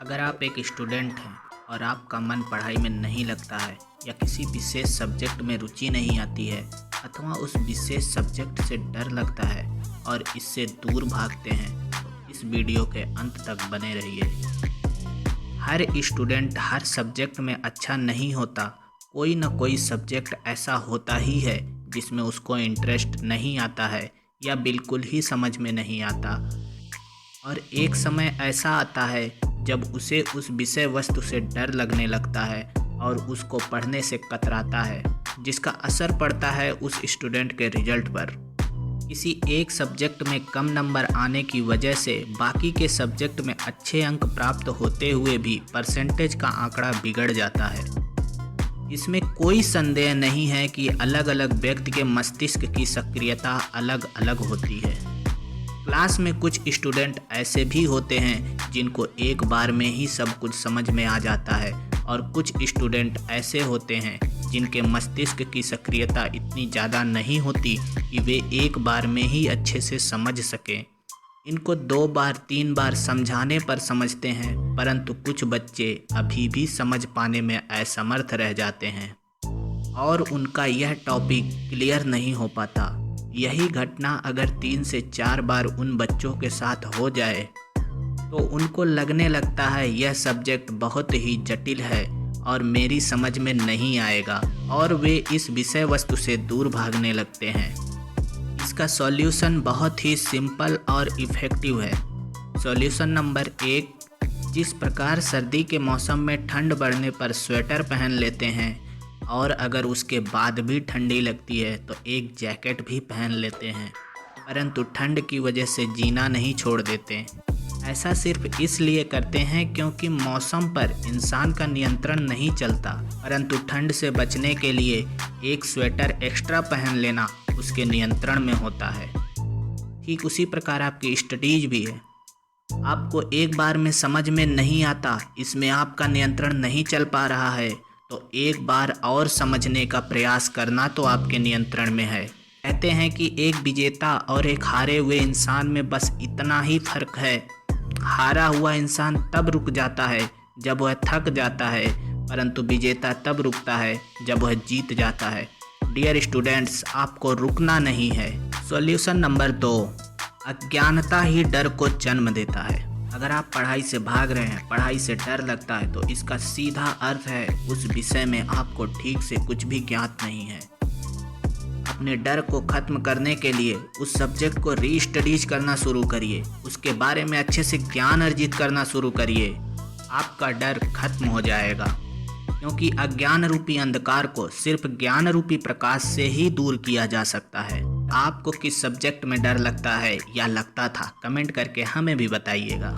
अगर आप एक स्टूडेंट हैं और आपका मन पढ़ाई में नहीं लगता है या किसी विशेष सब्जेक्ट में रुचि नहीं आती है अथवा उस विशेष सब्जेक्ट से डर लगता है और इससे दूर भागते हैं तो इस वीडियो के अंत तक बने रहिए। हर स्टूडेंट हर सब्जेक्ट में अच्छा नहीं होता। कोई ना कोई सब्जेक्ट ऐसा होता ही है जिसमें उसको इंटरेस्ट नहीं आता है या बिल्कुल ही समझ में नहीं आता। और एक समय ऐसा आता है जब उसे उस विषय वस्तु से डर लगने लगता है और उसको पढ़ने से कतराता है, जिसका असर पड़ता है उस स्टूडेंट के रिजल्ट पर। किसी एक सब्जेक्ट में कम नंबर आने की वजह से बाकी के सब्जेक्ट में अच्छे अंक प्राप्त होते हुए भी परसेंटेज का आंकड़ा बिगड़ जाता है। इसमें कोई संदेह नहीं है कि अलग अलग व्यक्ति के मस्तिष्क की सक्रियता अलग अलग होती है। क्लास में कुछ स्टूडेंट ऐसे भी होते हैं जिनको एक बार में ही सब कुछ समझ में आ जाता है और कुछ स्टूडेंट ऐसे होते हैं जिनके मस्तिष्क की सक्रियता इतनी ज़्यादा नहीं होती कि वे एक बार में ही अच्छे से समझ सकें। इनको 2 बार 3 बार समझाने पर समझते हैं, परंतु कुछ बच्चे अभी भी समझ पाने में असमर्थ रह जाते हैं और उनका यह टॉपिक क्लियर नहीं हो पाता। यही घटना अगर 3 से 4 बार उन बच्चों के साथ हो जाए तो उनको लगने लगता है यह सब्जेक्ट बहुत ही जटिल है और मेरी समझ में नहीं आएगा और वे इस विषय वस्तु से दूर भागने लगते हैं। इसका सॉल्यूशन बहुत ही सिंपल और इफ़ेक्टिव है। सॉल्यूशन नंबर 1, जिस प्रकार सर्दी के मौसम में ठंड बढ़ने पर स्वेटर पहन लेते हैं और अगर उसके बाद भी ठंडी लगती है तो एक जैकेट भी पहन लेते हैं, परंतु ठंड की वजह से जीना नहीं छोड़ देते। ऐसा सिर्फ इसलिए करते हैं क्योंकि मौसम पर इंसान का नियंत्रण नहीं चलता, परंतु ठंड से बचने के लिए एक स्वेटर एक्स्ट्रा पहन लेना उसके नियंत्रण में होता है। ठीक उसी प्रकार आपकी स्टडीज भी है। आपको एक बार में समझ में नहीं आता, इसमें आपका नियंत्रण नहीं चल पा रहा है, तो एक बार और समझने का प्रयास करना तो आपके नियंत्रण में है। कहते हैं कि एक विजेता और एक हारे हुए इंसान में बस इतना ही फर्क है। हारा हुआ इंसान तब रुक जाता है जब वह थक जाता है, परंतु विजेता तब रुकता है जब वह जीत जाता है। डियर स्टूडेंट्स, आपको रुकना नहीं है। सॉल्यूशन नंबर 2, अज्ञानता ही डर को जन्म देता है। अगर आप पढ़ाई से भाग रहे हैं, पढ़ाई से डर लगता है, तो इसका सीधा अर्थ है उस विषय में आपको ठीक से कुछ भी ज्ञात नहीं है। अपने डर को खत्म करने के लिए उस सब्जेक्ट को रीस्टडीज करना शुरू करिए, उसके बारे में अच्छे से ज्ञान अर्जित करना शुरू करिए। आपका डर खत्म हो जाएगा, क्योंकि अज्ञान रूपी अंधकार को सिर्फ ज्ञान रूपी प्रकाश से ही दूर किया जा सकता है। आपको किस सब्जेक्ट में डर लगता है या लगता था, कमेंट करके हमें भी बताइएगा।